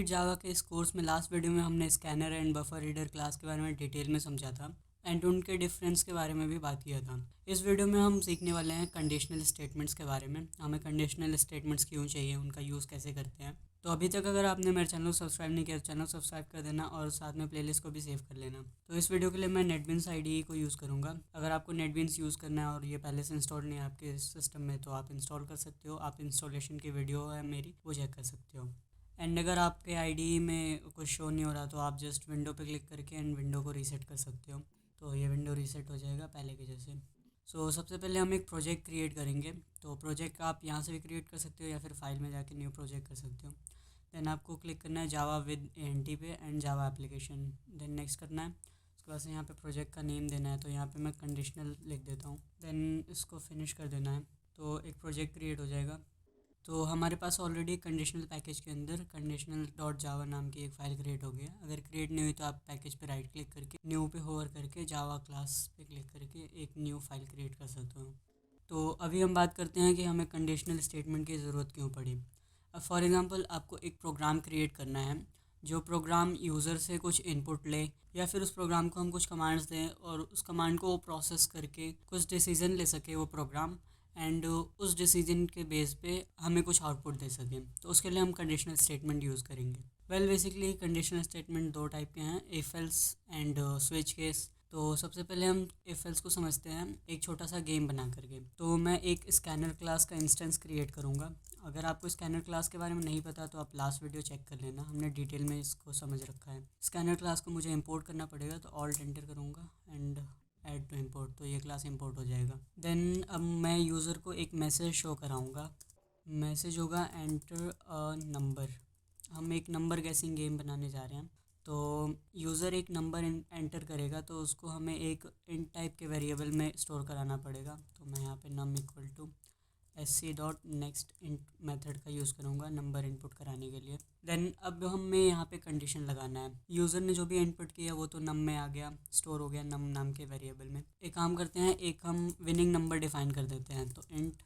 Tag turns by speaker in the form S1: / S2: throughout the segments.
S1: जावा के इस कोर्स में लास्ट वीडियो में हमने scanner and buffer reader class के बारे में डिटेल में समझा था एंड उनके डिफरेंस के बारे में भी बात किया था। इस वीडियो में हम सीखने वाले हैं कंडीशनल स्टेटमेंट्स के बारे में। हमें कंडीशनल स्टेटमेंट्स क्यों चाहिए, उनका यूज़ कैसे करते हैं। तो अभी तक अगर आपने मेरे चैनल को सब्सक्राइब नहीं किया तो चैनल सब्सक्राइब कर देना और साथ में प्लेलिस्ट को भी सेव कर लेना। तो इस वीडियो के लिए मैं नेटबीन्स आईडीई को यूज़ करूँगा। अगर आपको नेटबीन्स यूज़ करना है और ये पहले से इंस्टॉल नहीं है आपके सिस्टम में तो आप इंस्टॉल कर सकते हो। आप इंस्टॉलेशन की वीडियो है मेरी, वो चेक कर सकते हो। एंड अगर आपके आईडी में कुछ शो नहीं हो रहा तो आप जस्ट विंडो पे क्लिक करके एंड विंडो को रीसेट कर सकते हो। तो ये विंडो रीसेट हो जाएगा पहले के जैसे। सबसे पहले हम एक प्रोजेक्ट क्रिएट करेंगे। तो प्रोजेक्ट आप यहाँ से भी क्रिएट कर सकते हो या फिर फाइल में जाके न्यू प्रोजेक्ट कर सकते हो। देन आपको क्लिक करना है जावा विद एंटी पे and Java application. Then next करना है। उसके बाद से यहाँ पे प्रोजेक्ट का नेम देना है, तो यहाँ पे मैं कंडीशनल लिख देता हूँ। देन इसको फिनिश कर देना है तो एक प्रोजेक्ट क्रिएट हो जाएगा। तो हमारे पास ऑलरेडी कंडीशनल पैकेज के अंदर कंडीशनल डॉट जावा नाम की एक फ़ाइल क्रिएट हो गई है। अगर क्रिएट नहीं हुई तो आप पैकेज पे राइट क्लिक करके न्यू पे होवर करके जावा क्लास पे क्लिक करके एक न्यू फाइल क्रिएट कर सकते हो। तो अभी हम बात करते हैं कि हमें कंडीशनल स्टेटमेंट की ज़रूरत क्यों पड़ी। अब फॉर एग्ज़ाम्पल आपको एक प्रोग्राम क्रिएट करना है, जो प्रोग्राम यूज़र से कुछ इनपुट ले या फिर उस प्रोग्राम को हम कुछ कमांड्स दें और उस कमांड को प्रोसेस करके कुछ डिसीजन ले सके वो प्रोग्राम एंड उस डिसीजन के बेस पे हमें कुछ आउटपुट दे सकें। तो उसके लिए हम कंडीशनल स्टेटमेंट यूज़ करेंगे। बेसिकली कंडीशनल स्टेटमेंट दो टाइप के हैं, if else and switch case. तो सबसे पहले हम इफ एल्स को समझते हैं एक छोटा सा गेम बना करके। तो मैं एक स्कैनर क्लास का इंस्टेंस क्रिएट करूँगा। अगर आपको स्कैनर क्लास के बारे में नहीं पता तो आप लास्ट वीडियो चेक कर लेना, हमने डिटेल में इसको समझ रखा है। स्कैनर क्लास को मुझे इंपोर्ट करना पड़ेगा तो ऑल्ट एंटर करूँगा एंड ऐड टू इंपोर्ट, तो ये क्लास इंपोर्ट हो जाएगा। देन अब मैं यूज़र को एक मैसेज शो कराऊँगा। मैसेज होगा एंटर अ नंबर। हम एक नंबर गैसिंग गेम बनाने जा रहे हैं। तो यूज़र एक नंबर एंटर करेगा तो उसको हमें एक इंट टाइप के वेरिएबल में स्टोर कराना पड़ेगा। तो मैं यहाँ पे num equal to sc dot next int method का यूज़ करूँगा नंबर इनपुट कराने के लिए। देन अब हमें यहाँ पे कंडीशन लगाना है। यूज़र ने जो भी इनपुट किया वो तो नम में आ गया, स्टोर हो गया नम नाम के वेरिएबल में। एक काम करते हैं, एक हम विनिंग नंबर डिफाइन कर देते हैं। तो int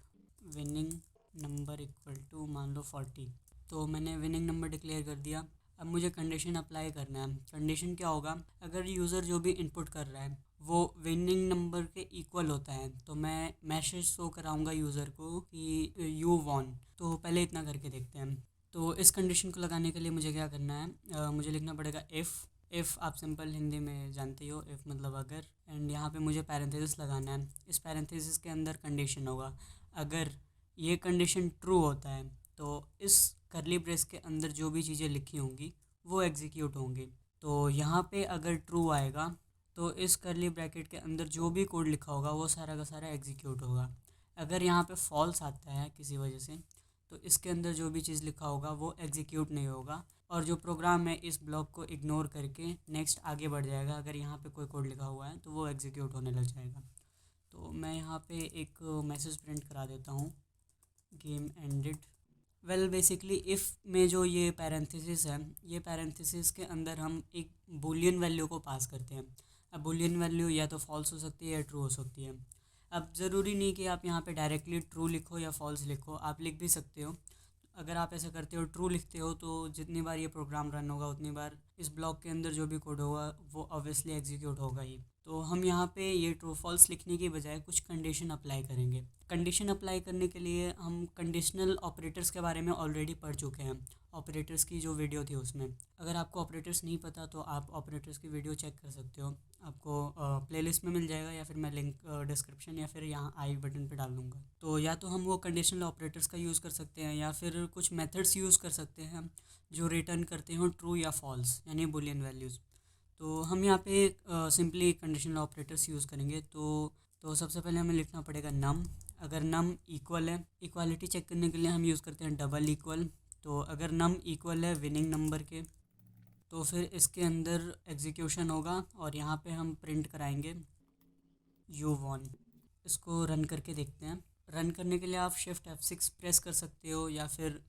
S1: winning number equal to मान लो 40। तो मैंने विनिंग नंबर डिक्लेयर कर दिया। अब मुझे कंडीशन अप्लाई करना है। कंडीशन क्या होगा, अगर यूज़र जो भी इनपुट कर रहा है वो विनिंग नंबर के इक्वल होता है तो मैं मैसेज शो कराऊंगा यूज़र को कि यू वॉन। तो पहले इतना करके देखते हैं। तो इस कंडीशन को लगाने के लिए मुझे क्या करना है, मुझे लिखना पड़ेगा इफ़ आप सिंपल हिंदी में जानते हो, इफ़ मतलब अगर। एंड यहाँ पे मुझे पैरेंथेसिस लगाना है। इस पैरेंथेसिस के अंदर कंडीशन होगा, अगर ये कंडीशन ट्रू होता है तो इस करली ब्रेस के अंदर जो भी चीज़ें लिखी होंगी वो एग्जीक्यूट होंगी। तो यहाँ पे अगर ट्रू आएगा तो इस करली ब्रैकेट के अंदर जो भी कोड लिखा होगा वो सारा का सारा एग्जीक्यूट होगा। अगर यहाँ पे फॉल्स आता है किसी वजह से तो इसके अंदर जो भी चीज़ लिखा होगा वो एग्जीक्यूट नहीं होगा और जो प्रोग्राम है इस ब्लॉक को इग्नोर करके नेक्स्ट आगे बढ़ जाएगा। अगर यहाँ पे कोई कोड लिखा हुआ है तो वो एग्जीक्यूट होने लग जाएगा। तो मैं यहाँ पे एक मैसेज प्रिंट करा देता हूँ, गेम एंडेड। बेसिकली इफ़ में जो ये पैरेंथेसिस है, ये पैरेंथेसिस के अंदर हम एक बूलियन वैल्यू को पास करते हैं। अब बूलियन वैल्यू या तो फॉल्स हो सकती है या ट्रू हो सकती है। अब ज़रूरी नहीं कि आप यहाँ पे डायरेक्टली ट्रू लिखो या फॉल्स लिखो, आप लिख भी सकते हो। अगर आप ऐसा करते हो, ट्रू लिखते हो, तो जितनी बार ये प्रोग्राम रन होगा उतनी बार इस ब्लॉक के अंदर जो भी कोड होगा वो ऑब्वियसली एग्जीक्यूट होगा ही। तो हम यहाँ पे ये ट्रू फॉल्स लिखने की बजाय कुछ कंडीशन अप्लाई करेंगे। कंडीशन अप्लाई करने के लिए हम कंडीशनल ऑपरेटर्स के बारे में ऑलरेडी पढ़ चुके हैं, ऑपरेटर्स की जो वीडियो थी उसमें। अगर आपको ऑपरेटर्स नहीं पता तो आप ऑपरेटर्स की वीडियो चेक कर सकते हो, आपको प्लेलिस्ट में मिल जाएगा या फिर मैं लिंक डिस्क्रिप्शन या फिर यहाँ आई बटन पे डाल दूँगा। तो या तो हम वो कंडीशनल ऑपरेटर्स का यूज़ कर सकते हैं या फिर कुछ मेथड्स यूज़ कर सकते हैं जो रिटर्न करते हो ट्रू या फॉल्स यानी बुलियन वैल्यूज़। तो हम यहाँ पे सिंपली कंडीशनल ऑपरेटर्स यूज़ करेंगे। तो सबसे पहले हमें लिखना पड़ेगा नम। अगर नम इक्वल है, इक्वालिटी चेक करने के लिए हम यूज़ करते हैं डबल इक्वल। तो अगर नम इक्वल है विनिंग नंबर के तो फिर इसके अंदर एग्जीक्यूशन होगा और यहाँ पे हम प्रिंट कराएंगे यू वॉन। इसको रन करके देखते हैं। रन करने के लिए आप शिफ्ट F6 प्रेस कर सकते हो या फिर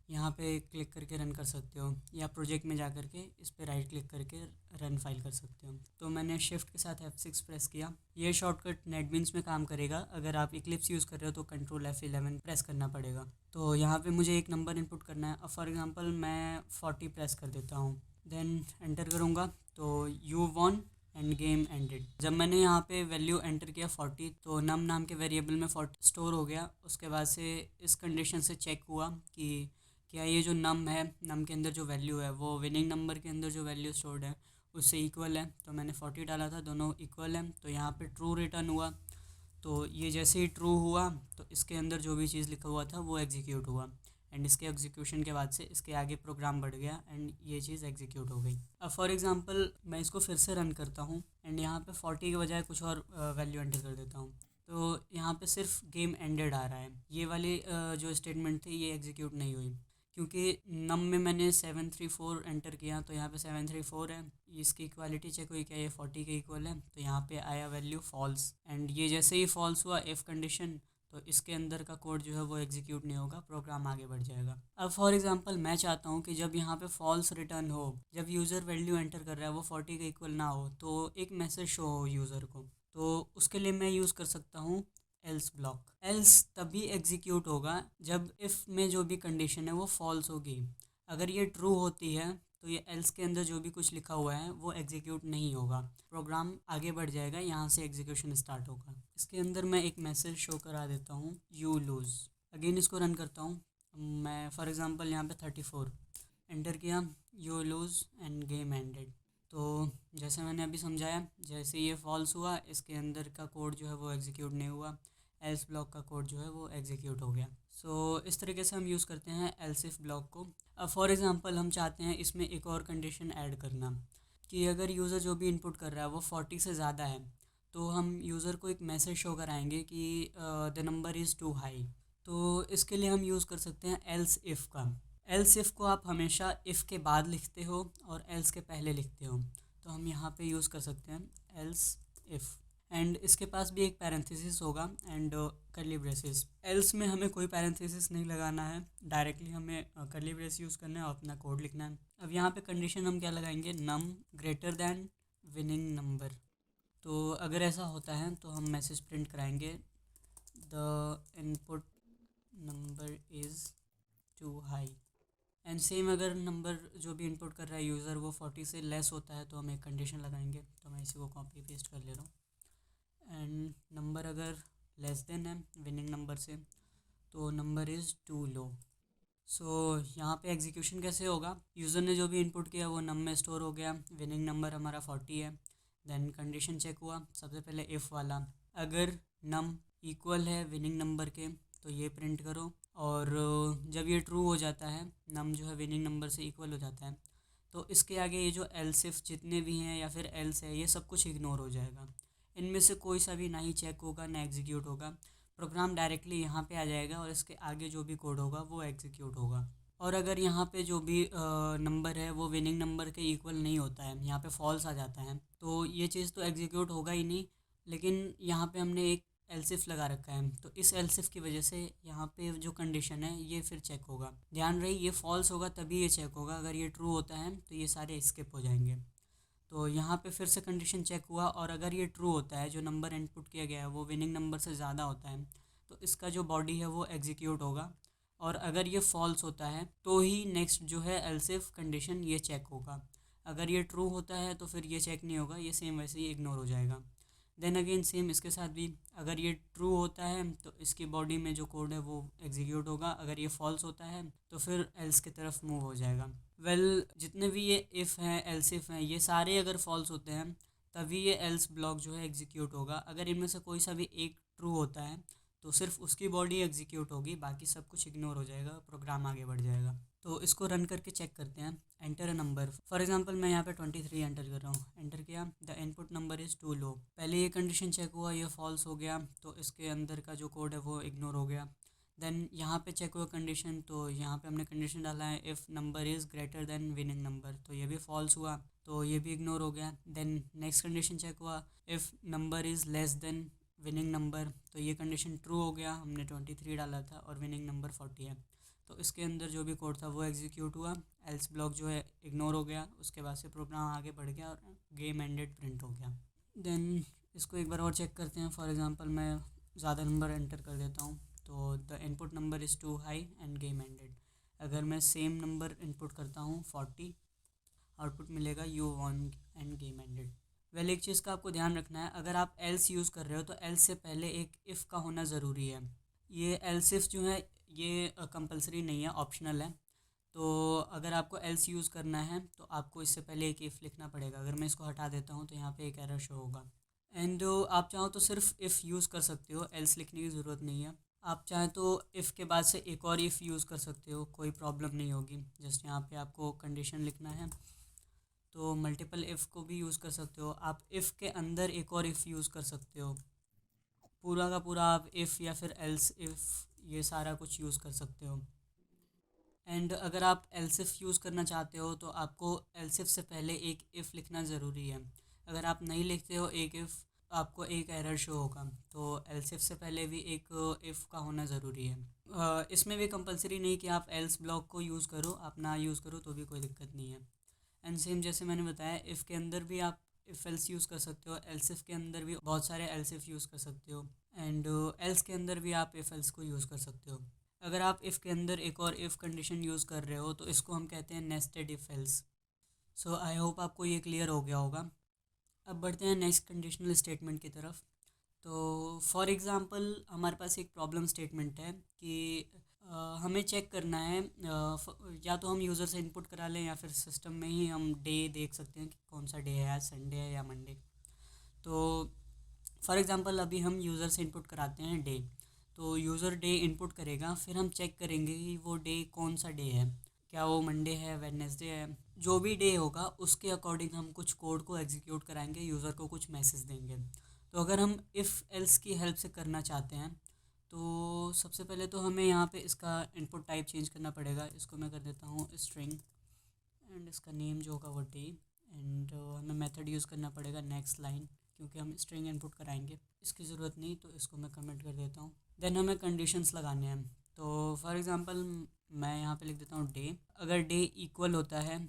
S1: यहाँ पे क्लिक करके रन कर सकते हो, या प्रोजेक्ट में जा करके इस पर राइट क्लिक करके रन फाइल कर सकते हो। तो मैंने शिफ्ट के साथ F6 प्रेस किया। ये शॉर्टकट नेटबीन्स में काम करेगा। अगर आप इक्लिप्स यूज़ कर रहे हो तो कंट्रोल F11 प्रेस करना पड़ेगा। तो यहाँ पे मुझे एक नंबर इनपुट करना है। फॉर एग्जांपल मैं 40 प्रेस कर देता हूँ, देन एंटर करूँगा तो you won and game ended. जब मैंने यहाँ पे वैल्यू एंटर किया 40, तो नम नाम के वेरिएबल में 40 स्टोर हो गया। उसके बाद से इस कंडीशन से चेक हुआ कि क्या ये जो नम है, नम के अंदर जो वैल्यू है वो विनिंग नंबर के अंदर जो वैल्यू स्टोर्ड है उससे इक्वल है। तो मैंने 40 डाला था, दोनों इक्वल है, तो यहाँ पे ट्रू रिटर्न हुआ। तो ये जैसे ही ट्रू हुआ तो इसके अंदर जो भी चीज़ लिखा हुआ था वो एग्जीक्यूट हुआ, एंड इसके एग्जीक्यूशन के बाद से इसके आगे प्रोग्राम बढ़ गया एंड ये चीज़ एग्जीक्यूट हो गई। अब फॉर एग्जांपल मैं इसको फिर से रन करता हूँ एंड यहाँ पे 40 के बजाय कुछ और वैल्यू एंटर कर देता हूँ। तो यहाँ पे सिर्फ गेम एंडेड आ रहा है। ये वाली जो स्टेटमेंट थी ये एग्जीक्यूट नहीं हुई, क्योंकि नम में मैंने 734 एंटर किया, तो यहाँ पे 734 है। इसकी इक्वालिटी चेक हुई, क्या ये 40 के इक्वल है, तो यहाँ पे आया वैल्यू फॉल्स। एंड ये जैसे ही फॉल्स हुआ इफ़ कंडीशन, तो इसके अंदर का कोड जो है वो एग्जीक्यूट नहीं होगा, प्रोग्राम आगे बढ़ जाएगा। अब फॉर एग्जांपल मैं चाहता हूँ कि जब यहाँ पे फॉल्स रिटर्न हो, जब यूज़र वैल्यू एंटर कर रहा है वो 40 के इक्वल ना हो, तो एक मैसेज शो हो यूज़र को। तो उसके लिए मैं यूज़ कर सकता हूँ एल्स ब्लॉक। एल्स तभी एग्जीक्यूट होगा जब इफ़ में जो भी कंडीशन है वो फॉल्स होगी। अगर ये ट्रू होती है तो ये एल्स के अंदर जो भी कुछ लिखा हुआ है वो एग्जीक्यूट नहीं होगा, प्रोग्राम आगे बढ़ जाएगा, यहाँ से एग्जीक्यूशन स्टार्ट होगा। इसके अंदर मैं एक मैसेज शो करा देता हूँ, यू लूज़। अगेन इसको रन करता हूँ मैं। फॉर एग्जांपल यहाँ पे 34 एंटर किया, you lose and game ended. तो जैसे मैंने अभी समझाया, जैसे ये फॉल्स हुआ इसके अंदर का कोड जो है वो एग्जीक्यूट नहीं हुआ, एल्स ब्लॉक का कोड जो है वो एग्जीक्यूट हो गया। सो इस तरीके से हम यूज़ करते हैं एल्स इफ ब्लॉक को। अब फॉर एग्जांपल हम चाहते हैं इसमें एक और कंडीशन ऐड करना कि अगर यूज़र जो भी इनपुट कर रहा है वो 40 से ज़्यादा है, तो हम यूज़र को एक मैसेज शो कराएंगे कि the number is too high. तो इसके लिए हम यूज़ कर सकते हैं एल्स इफ़ का। एल्स इफ़ को आप हमेशा इफ़ के बाद लिखते हो और एल्स के पहले लिखते हो, तो हम यहाँ पे यूज़ कर सकते हैं एल्स इफ़। एंड इसके पास भी एक पैरेंथेसिस होगा एंड कर्ली ब्रेसेस। एल्स में हमें कोई पैरेंथेसिस नहीं लगाना है, डायरेक्टली हमें कर्ली ब्रेस यूज़ करना है और अपना कोड लिखना है। अब यहाँ पे कंडीशन हम क्या लगाएंगे, num greater than winning number. तो अगर ऐसा होता है तो हम मैसेज प्रिंट कराएंगे, the input number is too high. And same अगर नंबर जो भी इनपुट कर रहा है यूज़र वो 40 से लेस होता है तो हम एक कंडीशन लगाएंगे। तो मैं इसी को कॉपी पेस्ट कर ले रहा हूँ। एंड नंबर अगर लेस देन है विनिंग नंबर से, तो नंबर इज़ टू लो। सो यहाँ पे एग्जीक्यूशन कैसे होगा, यूज़र ने जो भी इनपुट किया वो नम में स्टोर हो गया, विनिंग नंबर हमारा 40 है। देन कंडीशन चेक हुआ, सबसे पहले इफ़ वाला, अगर नम इक्वल है विनिंग नंबर के तो ये प्रिंट करो। और जब ये ट्रू हो जाता है, नम जो है विनिंग नंबर से इक्वल हो जाता है, तो इसके आगे ये जो एल्स इफ जितने भी हैं या फिर एल्स है ये सब कुछ इग्नोर हो जाएगा। इनमें से कोई सा भी ना ही चेक होगा ना एग्जीक्यूट होगा, प्रोग्राम डायरेक्टली यहाँ पे आ जाएगा और इसके आगे जो भी कोड होगा वो एग्जीक्यूट होगा। और अगर यहाँ पे जो भी नंबर है वो विनिंग नंबर के इक्वल नहीं होता है, यहाँ पे फॉल्स आ जाता है, तो ये चीज़ तो एग्जीक्यूट होगा ही नहीं। लेकिन यहाँ पे हमने एक एल्सिफ लगा रखा है, तो इस एल्सिफ की वजह से यहाँ पे जो कंडीशन है ये फिर चेक होगा। ध्यान रहे ये फॉल्स होगा तभी ये चेक होगा, अगर ये ट्रू होता है तो ये सारे स्किप हो जाएंगे। तो यहाँ पे फिर से कंडीशन चेक हुआ, और अगर ये ट्रू होता है, जो नंबर इनपुट किया गया है वो विनिंग नंबर से ज़्यादा होता है, तो इसका जो बॉडी है वो एग्जीक्यूट होगा। और अगर ये फॉल्स होता है तो ही नेक्स्ट जो है एल्सिफ कंडीशन ये चेक होगा। अगर ये ट्रू होता है तो फिर ये चेक नहीं होगा, ये सेम वैसे ही इग्नोर हो जाएगा। देन अगेन सेम इसके साथ भी, अगर ये ट्रू होता है तो इसकी बॉडी में जो कोड है वो एग्जीक्यूट होगा, अगर ये फॉल्स होता है तो फिर एल्स की तरफ मूव हो जाएगा। जितने भी ये इफ़ हैं एल्स इफ़ हैं ये सारे अगर फॉल्स होते हैं तभी ये एल्स ब्लॉक जो है एग्जीक्यूट होगा। अगर इनमें से कोई सा भी एक ट्रू होता है तो सिर्फ उसकी बॉडी एग्जीक्यूट होगी, बाकी सब कुछ इग्नोर हो जाएगा, प्रोग्राम आगे बढ़ जाएगा। तो इसको रन करके चेक करते हैं। Enter a number, for example मैं यहाँ पे 23 एंटर कर रहा हूँ, एंटर किया, the input number is too low. पहले ये कंडीशन चेक हुआ, ये फॉल्स हो गया, तो इसके अंदर का जो कोड है वो इग्नोर हो गया। देन यहाँ पे चेक हुआ कंडीशन, तो यहाँ पे हमने कंडीशन डाला है if number is greater than winning number, तो ये भी फॉल्स हुआ, तो ये भी इग्नोर हो गया। देन नेक्स्ट कंडीशन चेक हुआ, if number is less than winning number, तो ये कंडीशन ट्रू हो गया, हमने 23 डाला था और विनिंग नंबर 40 है, तो इसके अंदर जो भी कोड था वो एग्जीक्यूट हुआ, एल्स ब्लॉक जो है इग्नोर हो गया, उसके बाद से प्रोग्राम आगे बढ़ गया और गेम एंडेड प्रिंट हो गया। देन इसको एक बार और चेक करते हैं। फॉर एग्जांपल मैं ज़्यादा नंबर एंटर कर देता हूँ, तो the input number is too high and game ended. अगर मैं सेम नंबर इनपुट करता हूँ 40, आउटपुट मिलेगा you won and game ended. Well, एक चीज़ का आपको ध्यान रखना है, अगर आप एल्स यूज़ कर रहे हो तो एल्स से पहले एक इफ़ का होना ज़रूरी है। ये एल्स इफ जो है ये कंपलसरी नहीं है, ऑप्शनल है। तो अगर आपको एल्स यूज़ करना है तो आपको इससे पहले एक इफ़ लिखना पड़ेगा। अगर मैं इसको हटा देता हूँ तो यहाँ पे एक एरर शो होगा। एंड आप चाहो तो सिर्फ इफ़ यूज़ कर सकते हो, एल्स लिखने की ज़रूरत नहीं है। आप चाहें तो इफ़ के बाद से एक और इफ़ यूज़ कर सकते हो, कोई प्रॉब्लम नहीं होगी। जस्ट यहाँ पे आपको कंडीशन लिखना है, तो मल्टीपल इफ़ को भी यूज़ कर सकते हो। आप इफ़ के अंदर एक और इफ़ यूज़ कर सकते हो। पूरा का पूरा आप इफ़ या फिर एल्स इफ़ ये सारा कुछ यूज़ कर सकते हो। एंड अगर आप एल्सिफ यूज़ करना चाहते हो तो आपको एल्सिफ से पहले एक इफ़ लिखना ज़रूरी है। अगर आप नहीं लिखते हो एक इफ़, आपको एक एरर शो होगा। तो एल्सिफ से पहले भी एक इफ़ का होना ज़रूरी है। इसमें भी कंपलसरी नहीं कि आप एल्स ब्लॉक को यूज़ करो, आप ना यूज़ करो तो भी कोई दिक्कत नहीं है। एंड सेम जैसे मैंने बताया, इफ़ के अंदर भी आप इफ़ एल्स यूज़ कर सकते हो, एल्सिफ के अंदर भी बहुत सारे एल्सिफ यूज़ कर सकते हो, एंड एल्स के अंदर भी आप इफ़ एल्स को यूज़ कर सकते हो। अगर आप इफ़ के अंदर एक और इफ़ कंडीशन यूज़ कर रहे हो तो इसको हम कहते हैं nested if else. So I hope आपको ये क्लियर हो गया होगा। अब बढ़ते हैं नेक्स्ट कंडीशनल स्टेटमेंट की तरफ। तो फॉर एग्ज़ाम्पल हमारे पास एक प्रॉब्लम स्टेटमेंट है कि हमें चेक करना है, या तो हम यूज़र से इनपुट करा लें या फिर सिस्टम में ही हम डे देख सकते हैं कि कौन सा डे है, आज संडे है या मंडे। तो फॉर एग्ज़ाम्पल अभी हम यूज़र से इनपुट कराते हैं डे, तो यूज़र डे इनपुट करेगा, फिर हम चेक करेंगे कि वो डे कौन सा डे है, क्या वो मंडे है, वेडनेसडे है। जो भी डे होगा उसके अकॉर्डिंग हम कुछ कोड को एग्जीक्यूट कराएंगे, यूज़र को कुछ मैसेज देंगे। तो अगर हम इफ़ एल्स की हेल्प से करना चाहते हैं तो सबसे पहले तो हमें यहाँ पे इसका इनपुट टाइप चेंज करना पड़ेगा। इसको मैं कर देता हूँ स्ट्रिंग, एंड इसका नेम जो होगा वो डे। एंड हमें मेथड यूज़ करना पड़ेगा नेक्स्ट लाइन, क्योंकि हम स्ट्रिंग इनपुट कराएंगे। इसकी ज़रूरत नहीं तो इसको मैं कमेंट कर देता हूँ। देन हमें कंडीशंस लगाने हैं। तो फॉर एग्ज़ाम्पल मैं यहाँ पे लिख देता हूँ डे। अगर डे इक्वल होता है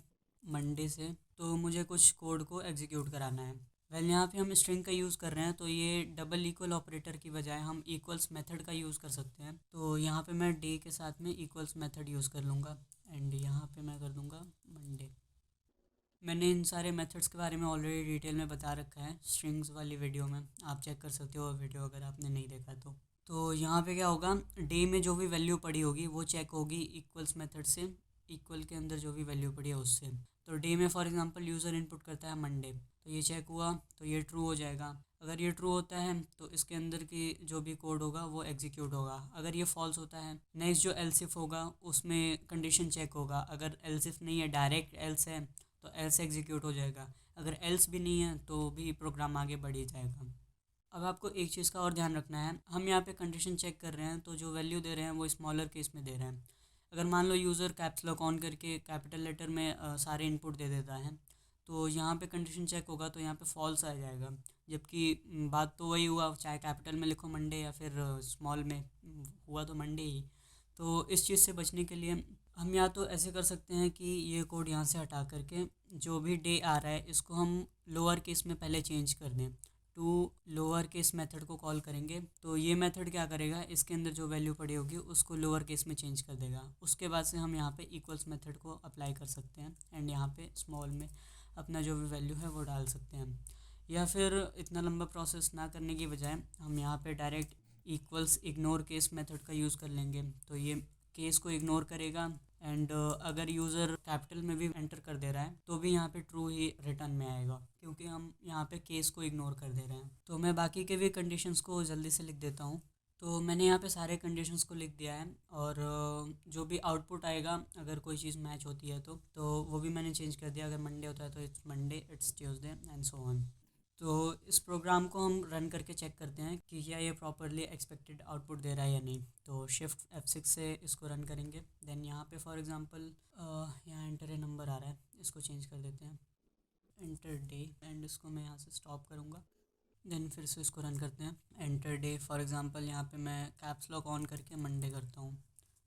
S1: मंडे से तो मुझे कुछ कोड को एग्जीक्यूट कराना है। वेल, यहाँ पे हम स्ट्रिंग का यूज़ कर रहे हैं तो ये डबल इक्वल ऑपरेटर की बजाय हम इक्वल्स मेथड का यूज़ कर सकते हैं। तो यहाँ पे मैं डे के साथ में इक्वल्स मेथड यूज़ कर लूँगा, एंड यहाँ पे मैं कर दूँगा मंडे। मैंने इन सारे मेथड्स के बारे में ऑलरेडी डिटेल में बता रखा है स्ट्रिंग्स वाली वीडियो में, आप चेक कर सकते हो वीडियो अगर आपने नहीं देखा तो यहाँ पे क्या होगा, डे में जो भी वैल्यू पड़ी होगी वो चेक होगी इक्वल्स मेथड से, इक्वल के अंदर जो भी वैल्यू पड़ी है उससे। तो डे में फॉर एग्जांपल यूज़र इनपुट करता है मंडे, तो ये चेक हुआ तो ये ट्रू हो जाएगा। अगर ये ट्रू होता है तो इसके अंदर की जो भी कोड होगा वो एग्जीक्यूट होगा। अगर ये फॉल्स होता है, नेक्स्ट जो एल्सिफ होगा उसमें कंडीशन चेक होगा। अगर एल्सिफ नहीं है, डायरेक्ट एल्स है, तो एल्स एग्जीक्यूट हो जाएगा। अगर एल्स भी नहीं है तो भी प्रोग्राम आगे बढ़ ही जाएगा। अब आपको एक चीज़ का और ध्यान रखना है, हम यहाँ पे कंडीशन चेक कर रहे हैं तो जो वैल्यू दे रहे हैं वो स्मॉलर केस में दे रहे हैं। अगर मान लो यूज़र कैप्स लॉक ऑन करके कैपिटल लेटर में सारे इनपुट दे देता है, तो यहाँ पे कंडीशन चेक होगा तो यहाँ पे फॉल्स आ जाएगा। जबकि बात तो वही हुआ, चाहे कैपिटल में लिखो मंडे या फिर स्मॉल में, हुआ तो मंडे ही। तो इस चीज़ से बचने के लिए हम या तो ऐसे कर सकते हैं कि ये कोड यहाँ से हटा करके जो भी डे आ रहा है इसको हम लोअर केस में पहले चेंज कर दें। टू लोअर केस मेथड को कॉल करेंगे तो ये मेथड क्या करेगा, इसके अंदर जो वैल्यू पड़ी होगी उसको लोअर केस में चेंज कर देगा। उसके बाद से हम यहाँ पे इक्वल्स मेथड को अप्लाई कर सकते हैं, एंड यहाँ पे स्मॉल में अपना जो भी वैल्यू है वो डाल सकते हैं। या फिर इतना लंबा प्रोसेस ना करने की बजाय हम यहाँ पे direct equals ignore case method का यूज़ कर लेंगे। तो ये केस को इग्नोर करेगा, एंड अगर यूज़र कैपिटल में भी एंटर कर दे रहा है तो भी यहाँ पे ट्रू ही रिटर्न में आएगा, क्योंकि हम यहाँ पे केस को इग्नोर कर दे रहे हैं। तो मैं बाकी के भी कंडीशंस को जल्दी से लिख देता हूँ। तो मैंने यहाँ पे सारे कंडीशंस को लिख दिया है, और जो भी आउटपुट आएगा अगर कोई चीज़ मैच होती है तो वो भी मैंने चेंज कर दिया। अगर मंडे होता है तो it's Monday, it's Tuesday and so on. तो इस प्रोग्राम को हम रन करके चेक करते हैं कि क्या ये प्रॉपरली एक्सपेक्टेड आउटपुट दे रहा है या नहीं। तो शिफ्ट F6 से इसको रन करेंगे। देन यहाँ पे फॉर एग्जांपल यहाँ एंटर ए नंबर आ रहा है, इसको चेंज कर देते हैं एंटर डे, एंड इसको मैं यहाँ से स्टॉप करूँगा। देन फिर से इसको रन करते हैं, एंटर डे। फॉर एग्जांपल यहाँ पे मैं कैप्स लॉक ऑन करके मंडे करता हूँ,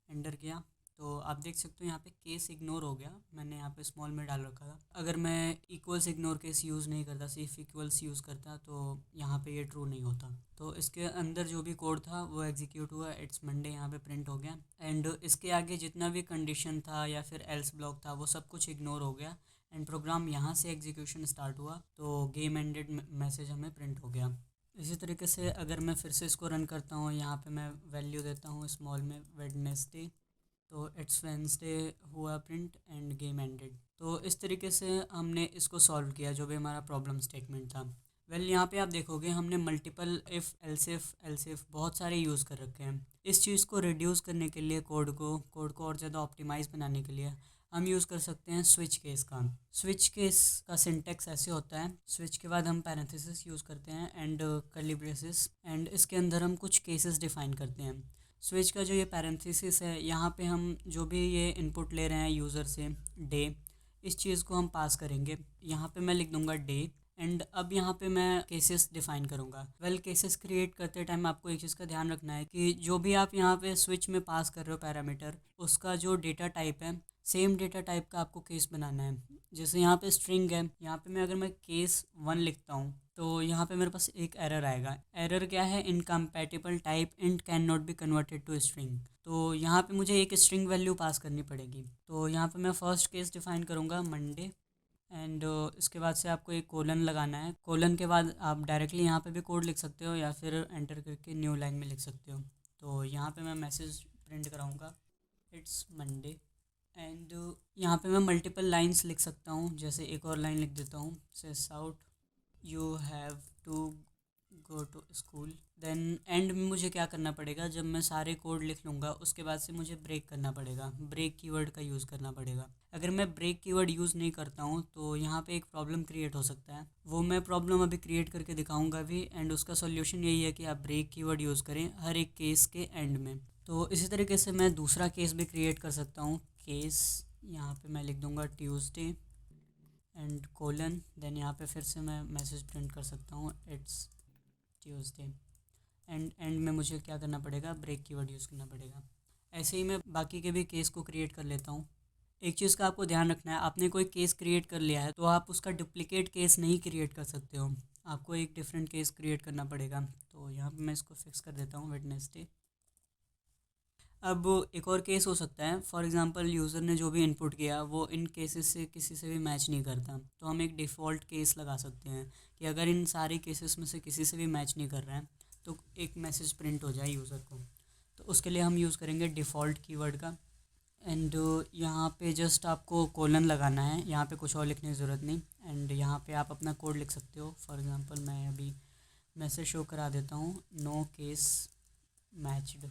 S1: एंटर किया तो आप देख सकते हो यहाँ पे केस इग्नोर हो गया, मैंने यहाँ पे स्मॉल में डाल रखा था। अगर मैं इक्वल्स इग्नोर केस यूज़ नहीं करता, सिर्फ इक्वल्स यूज़ करता, तो यहाँ पे ये ट्रू नहीं होता। तो इसके अंदर जो भी कोड था वो एग्जीक्यूट हुआ, इट्स मंडे यहाँ पे प्रिंट हो गया। एंड इसके आगे जितना भी कंडीशन था या फिर एल्स ब्लॉक था वो सब कुछ इग्नोर हो गया एंड प्रोग्राम यहाँ से एग्जीक्यूशन स्टार्ट हुआ, तो गेम एंडेड मैसेज हमें प्रिंट हो गया। इसी तरीके से अगर मैं फिर से इसको रन करता हूँ, यहाँ पे मैं वैल्यू देता हूँ स्मॉल में वेडनेसडे, तो इट्स वेंसडे हुआ प्रिंट एंड गेम एंडेड। तो इस तरीके से हमने इसको सॉल्व किया जो भी हमारा प्रॉब्लम स्टेटमेंट था। यहाँ पे आप देखोगे हमने मल्टीपल इफ़ एल्सिफ बहुत सारे यूज़ कर रखे हैं। इस चीज़ को रिड्यूस करने के लिए कोड को और ज़्यादा ऑप्टिमाइज़ बनाने के लिए हम यूज़ कर सकते हैं स्विच केस का। स्विच केस का सिंटेक्स ऐसे होता है, स्विच के बाद हम पैरेंथेसिस यूज़ करते हैं एंड कर्ली ब्रेसेस, एंड इसके अंदर हम कुछ केसेस डिफाइन करते हैं। स्विच का जो ये पैरेंथेसिस है, यहाँ पे हम जो भी ये इनपुट ले रहे हैं यूज़र से डे, इस चीज़ को हम पास करेंगे। यहाँ पे मैं लिख दूँगा डे एंड अब यहाँ पे मैं केसेस डिफाइन करूँगा। केसेस क्रिएट करते टाइम आपको एक चीज़ का ध्यान रखना है कि जो भी आप यहाँ पे स्विच में पास कर रहे हो पैरामीटर, उसका जो डेटा टाइप है सेम डेटा टाइप का आपको केस बनाना है। जैसे यहाँ पे स्ट्रिंग है, यहाँ पे अगर मैं केस 1 लिखता हूँ तो यहाँ पे मेरे पास एक एरर आएगा। एरर क्या है? Incompatible type int cannot be converted to string. तो यहाँ पे मुझे एक स्ट्रिंग वैल्यू पास करनी पड़ेगी। तो यहाँ पे मैं फर्स्ट केस डिफाइन करूँगा मंडे एंड इसके बाद से आपको एक कोलन लगाना है। कोलन के बाद आप डायरेक्टली यहाँ पे भी कोड लिख सकते हो या फिर एंटर करके न्यू लाइन में लिख सकते हो। तो यहाँ पे मैं मैसेज प्रिंट कराऊँगा इट्स मंडे एंड यहाँ पे मैं मल्टीपल लाइंस लिख सकता हूँ। जैसे एक और लाइन लिख देता हूँ, says out you have to go to school. Then end में मुझे क्या करना पड़ेगा, जब मैं सारे कोड लिख लूँगा उसके बाद से मुझे ब्रेक करना पड़ेगा, ब्रेक कीवर्ड का यूज़ करना पड़ेगा। अगर मैं ब्रेक कीवर्ड यूज़ नहीं करता हूँ तो यहाँ पे एक प्रॉब्लम क्रिएट हो सकता है, वो मैं प्रॉब्लम अभी क्रिएट करके दिखाऊंगा भी, एंड उसका सॉल्यूशन यही है कि आप ब्रेक कीवर्ड यूज़ करें हर एक केस के एंड में। तो इसी तरीके से मैं दूसरा केस भी क्रिएट कर सकता हूँ। केस यहाँ पे मैं लिख दूँगा ट्यूसडे एंड कोलन, देन यहाँ पे फिर से मैं मैसेज प्रिंट कर सकता हूँ इट्स ट्यूसडे एंड में मुझे क्या करना पड़ेगा, ब्रेक कीवर्ड यूज़ करना पड़ेगा। ऐसे ही मैं बाकी के भी केस को क्रिएट कर लेता हूँ। एक चीज़ का आपको ध्यान रखना है, आपने कोई केस क्रिएट कर लिया है तो आप उसका डुप्लीकेट केस नहीं क्रिएट कर सकते हो, आपको एक डिफरेंट केस क्रिएट करना पड़ेगा। तो यहाँ पे मैं इसको फिक्स कर देता हूँ वेडनेसडे। अब एक और केस हो सकता है, फॉर एग्जांपल यूज़र ने जो भी इनपुट किया वो इन केसेस से किसी से भी मैच नहीं करता, तो हम एक डिफ़ॉल्ट केस लगा सकते हैं कि अगर इन सारे केसेस में से किसी से भी मैच नहीं कर रहा है तो एक मैसेज प्रिंट हो जाए यूज़र को। तो उसके लिए हम यूज़ करेंगे डिफ़ॉल्ट कीवर्ड का एंड यहाँ पे जस्ट आपको कोलन लगाना है, यहाँ पे कुछ और लिखने की ज़रूरत नहीं। एंड यहाँ पे आप अपना कोड लिख सकते हो। फॉर एग्जांपल मैं अभी मैसेज शो करा देता हूँ, नो केस मैच्ड।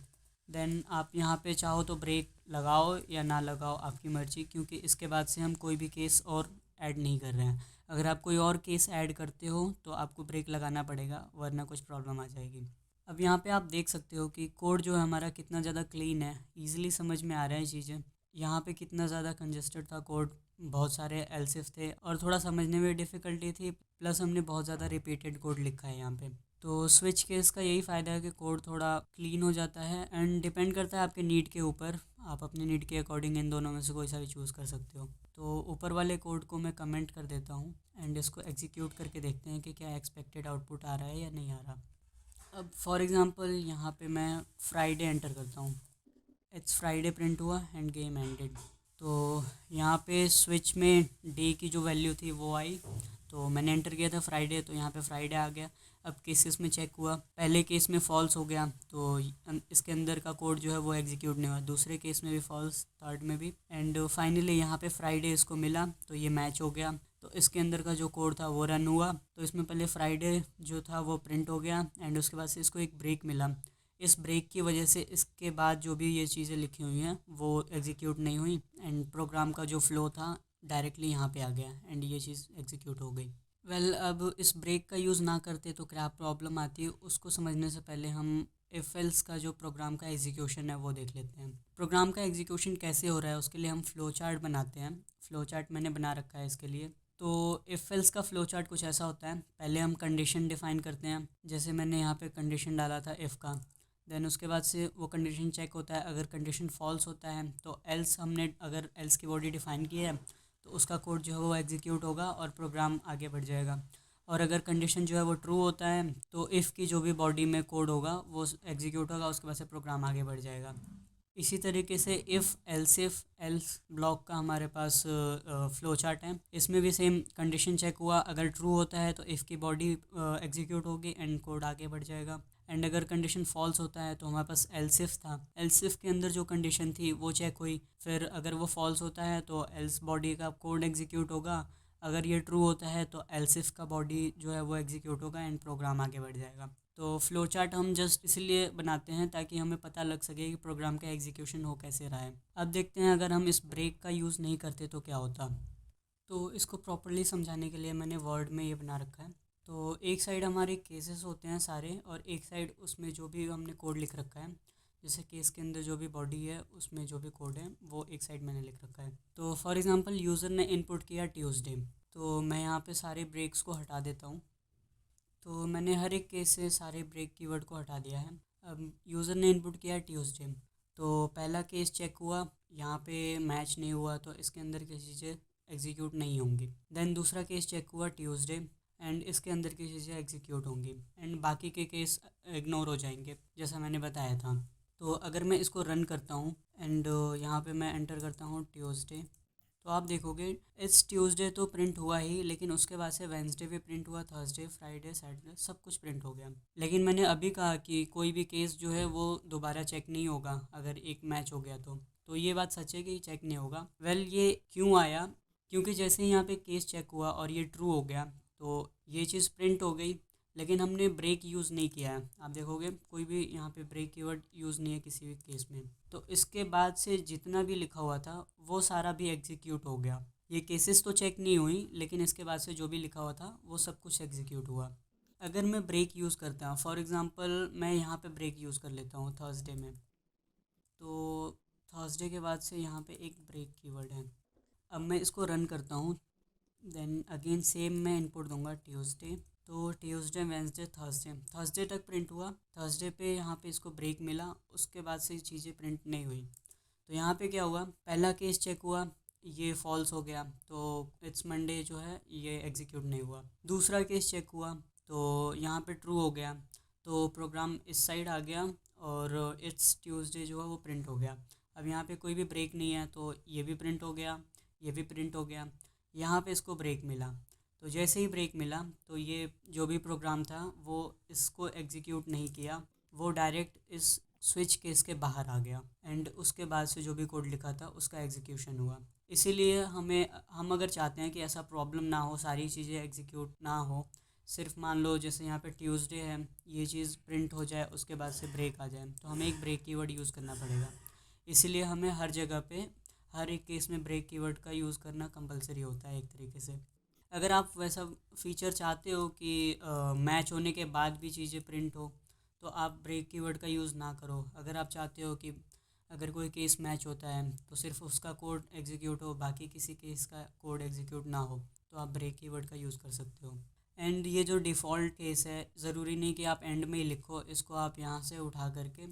S1: देन आप यहाँ पे चाहो तो ब्रेक लगाओ या ना लगाओ, आपकी मर्ज़ी, क्योंकि इसके बाद से हम कोई भी केस और ऐड नहीं कर रहे हैं। अगर आप कोई और केस ऐड करते हो तो आपको ब्रेक लगाना पड़ेगा, वरना कुछ प्रॉब्लम आ जाएगी। अब यहाँ पे आप देख सकते हो कि कोड जो है हमारा कितना ज़्यादा क्लीन है, ईजिली समझ में आ रहा है चीज़ें। यहाँ पे कितना ज़्यादा कंजेस्टेड था कोड, बहुत सारे एल्सिफ थे और थोड़ा समझने में डिफ़िकल्टी थी, प्लस हमने बहुत ज़्यादा रिपीटेड कोड लिखा है यहाँ पे। तो स्विच केस का यही फ़ायदा है कि कोड थोड़ा क्लीन हो जाता है एंड डिपेंड करता है आपके नीड के ऊपर, आप अपने नीड के अकॉर्डिंग इन दोनों में से कोई सा भी चूज़ कर सकते हो। तो ऊपर वाले कोड को मैं कमेंट कर देता हूँ एंड इसको एग्जीक्यूट करके देखते हैं कि क्या एक्सपेक्टेड आउटपुट आ रहा है या नहीं आ रहा। अब फॉर एग्ज़ाम्पल यहाँ पे मैं फ्राइडे एंटर करता हूँ, इट्स फ्राइडे प्रिंट हुआ एंड गेम एंडेड। तो यहाँ पे स्विच में डे की जो वैल्यू थी वो आई, तो मैंने एंटर किया था फ्राइडे, तो यहाँ पे फ्राइडे आ गया। अब केसेस में चेक हुआ, पहले केस में फॉल्स हो गया तो इसके अंदर का कोड जो है वो एग्जीक्यूट नहीं हुआ, दूसरे केस में भी फॉल्स, थर्ड में भी, एंड फाइनली यहाँ पे फ्राइडे इसको मिला तो ये मैच हो गया। तो इसके अंदर का जो कोड था वो रन हुआ, तो इसमें पहले फ्राइडे जो था वो प्रिंट हो गया एंड उसके बाद से इसको एक ब्रेक मिला। इस ब्रेक की वजह से इसके बाद जो भी ये चीज़ें लिखी हुई हैं वो एग्जीक्यूट नहीं हुई एंड प्रोग्राम का जो फ़्लो था डायरेक्टली यहाँ पे आ गया एंड ये चीज़ एग्जीक्यूट हो गई। अब इस ब्रेक का यूज़ ना करते तो क्या प्रॉब्लम आती है, उसको समझने से पहले हम इफ एल्स का जो प्रोग्राम का एग्जीक्यूशन है वो देख लेते हैं। प्रोग्राम का एग्जीक्यूशन कैसे हो रहा है उसके लिए हम फ़्लो चार्ट बनाते हैं। फ़्लो चार्ट मैंने बना रखा है इसके लिए। तो इफ एल्स का फ़्लो चार्ट कुछ ऐसा होता है, पहले हम कंडीशन डिफ़ाइन करते हैं, जैसे मैंने यहाँ पे कंडीशन डाला था इफ़ का, देन उसके बाद से वो कंडीशन चेक होता है, अगर कंडीशन फॉल्स होता है तो एल्स हमने अगर एल्स की बॉडी डिफाइन की है तो उसका कोड जो है वो एग्जीक्यूट होगा और प्रोग्राम आगे बढ़ जाएगा। और अगर कंडीशन जो है वो ट्रू होता है तो इफ़ की जो भी बॉडी में कोड होगा वो एग्जीक्यूट होगा, उसके बाद से प्रोग्राम आगे बढ़ जाएगा। इसी तरीके से इफ़ एल्स ब्लॉक का हमारे पास फ्लो चार्ट है। इसमें भी सेम कंडीशन चेक हुआ, अगर ट्रू होता है तो इफ़ की बॉडी एग्जीक्यूट होगी एंड कोड आगे बढ़ जाएगा। एंड अगर कंडीशन फॉल्स होता है तो हमारे पास एल्स इफ था, एल्स इफ के अंदर जो कंडीशन थी वो चेक हुई, फिर अगर वो फॉल्स होता है तो एल्स बॉडी का कोड एग्जीक्यूट होगा, अगर ये ट्रू होता है तो एल्स इफ का बॉडी जो है वो एग्जीक्यूट होगा एंड प्रोग्राम आगे बढ़ जाएगा। तो फ्लो चार्ट हम जस्ट इसलिए बनाते हैं ताकि हमें पता लग सके कि प्रोग्राम का एग्जीक्यूशन हो कैसे रहा है। अब देखते हैं अगर हम इस ब्रेक का यूज़ नहीं करते तो क्या होता। तो इसको प्रॉपरली समझाने के लिए मैंने वर्ड में ये बना रखा है। तो एक साइड हमारे केसेस होते हैं सारे और एक साइड उसमें जो भी हमने कोड लिख रखा है, जैसे केस के अंदर जो भी बॉडी है उसमें जो भी कोड है वो एक साइड मैंने लिख रखा है। तो फॉर एग्जांपल यूज़र ने इनपुट किया ट्यूसडे, तो मैं यहाँ पे सारे ब्रेक्स को हटा देता हूँ। तो मैंने हर एक केस से सारे ब्रेक कीवर्ड को हटा दिया है। अब यूज़र ने इनपुट किया ट्यूसडे, तो पहला केस चेक हुआ, यहाँ पे मैच नहीं हुआ तो इसके अंदर की चीज़ें एग्जीक्यूट नहीं होंगी। देन दूसरा केस चेक हुआ ट्यूसडे एंड इसके अंदर की चीज़ें एग्जीक्यूट होंगी एंड बाकी के केस इग्नोर हो जाएंगे जैसा मैंने बताया था। तो अगर मैं इसको रन करता हूँ एंड यहाँ पे मैं एंटर करता हूँ ट्यूसडे, तो आप देखोगे इट्स ट्यूसडे तो प्रिंट हुआ ही, लेकिन उसके बाद से वेंसडे भी प्रिंट हुआ, थर्सडे, फ्राइडे, सैटरडे सब कुछ प्रिंट हो गया। लेकिन मैंने अभी कहा कि कोई भी केस जो है वो दोबारा चेक नहीं होगा अगर एक मैच हो गया तो ये बात सच है कि चेक नहीं होगा। ये क्यों आया, क्योंकि जैसे ही यहाँ पे केस चेक हुआ और ये ट्रू हो गया तो ये चीज़ प्रिंट हो गई, लेकिन हमने ब्रेक यूज़ नहीं किया है। आप देखोगे कोई भी यहाँ पे ब्रेक कीवर्ड यूज़ नहीं है किसी भी केस में, तो इसके बाद से जितना भी लिखा हुआ था वो सारा भी एग्जीक्यूट हो गया। ये केसेस तो चेक नहीं हुई लेकिन इसके बाद से जो भी लिखा हुआ था वो सब कुछ एग्जीक्यूट हुआ। अगर मैं ब्रेक यूज़ करता हूँ, फॉर एग्ज़ाम्पल मैं यहाँ पे ब्रेक यूज़ कर लेता हूँ थर्सडे में, तो थर्सडे के बाद से यहाँ पे एक ब्रेक कीवर्ड है। अब मैं इसको रन करता हूँ, देन अगेन सेम मैं इनपुट दूंगा ट्यूसडे, तो ट्यूसडे, वेंसडे, थर्सडे, थर्सडे तक प्रिंट हुआ, थर्सडे पे यहाँ पे इसको ब्रेक मिला, उसके बाद से चीज़ें प्रिंट नहीं हुई। तो यहाँ पे क्या हुआ, पहला केस चेक हुआ, ये फॉल्स हो गया तो इट्स मंडे जो है ये एग्जीक्यूट नहीं हुआ। दूसरा केस चेक हुआ तो यहाँ पे ट्रू हो गया तो प्रोग्राम इस साइड आ गया और इट्स ट्यूसडे जो है वो प्रिंट हो गया। अब यहाँ पे कोई भी ब्रेक नहीं है तो ये भी प्रिंट हो गया, ये भी प्रिंट हो गया। यहाँ पे इसको ब्रेक मिला, तो जैसे ही ब्रेक मिला तो ये जो भी प्रोग्राम था वो इसको एग्जीक्यूट नहीं किया, वो डायरेक्ट इस स्विच केस के बाहर आ गया एंड उसके बाद से जो भी कोड लिखा था उसका एग्जीक्यूशन हुआ। इसीलिए हम अगर चाहते हैं कि ऐसा प्रॉब्लम ना हो, सारी चीज़ें एग्जीक्यूट ना हो, सिर्फ मान लो जैसे यहाँ पे ट्यूसडे है, ये चीज़ प्रिंट हो जाए उसके बाद से ब्रेक आ जाए, तो हमें एक ब्रेक कीवर्ड यूज़ करना पड़ेगा। इसीलिए हमें हर जगह पे हर एक केस में ब्रेक कीवर्ड का यूज़ करना कंपलसरी होता है एक तरीके से। अगर आप वैसा फीचर चाहते हो कि मैच होने के बाद भी चीज़ें प्रिंट हो तो आप ब्रेक कीवर्ड का यूज़ ना करो। अगर आप चाहते हो कि अगर कोई केस मैच होता है तो सिर्फ उसका कोड एग्जीक्यूट हो, बाकी किसी केस का कोड एग्जीक्यूट ना हो, तो आप ब्रेक कीवर्ड का यूज़ कर सकते हो। एंड ये जो डिफ़ॉल्ट केस है, ज़रूरी नहीं कि आप एंड में ही लिखो, इसको आप यहाँ से उठा करके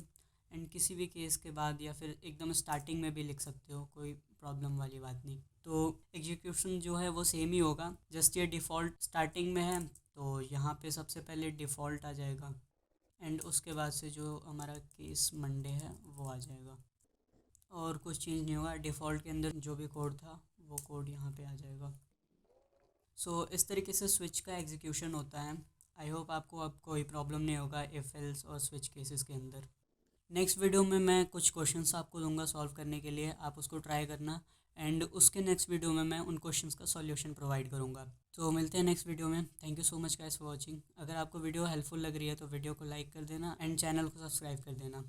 S1: एंड किसी भी केस के बाद या फिर एकदम स्टार्टिंग में भी लिख सकते हो, कोई प्रॉब्लम वाली बात नहीं। तो एग्जीक्यूशन जो है वो सेम ही होगा, जस्ट ये डिफ़ॉल्ट स्टार्टिंग में है तो यहाँ पे सबसे पहले डिफ़ॉल्ट आ जाएगा एंड उसके बाद से जो हमारा केस मंडे है वो आ जाएगा और कुछ चेंज नहीं होगा। डिफ़ॉल्ट के अंदर जो भी कोड था वो कोड यहाँ पे आ जाएगा। सो इस तरीके से स्विच का एग्जीक्यूशन होता है। आई होप आपको अब कोई प्रॉब्लम नहीं होगा इफ एल्स और स्विच केसेस के अंदर। नेक्स्ट वीडियो में मैं कुछ क्वेश्चंस आपको दूंगा सॉल्व करने के लिए, आप उसको ट्राई करना एंड उसके नेक्स्ट वीडियो में मैं उन क्वेश्चंस का सॉल्यूशन प्रोवाइड करूंगा। तो मिलते हैं नेक्स्ट वीडियो में। Thank you so much guys for watching. अगर आपको वीडियो हेल्पफुल लग रही है तो वीडियो को लाइक कर देना एंड चैनल को सब्सक्राइब कर देना।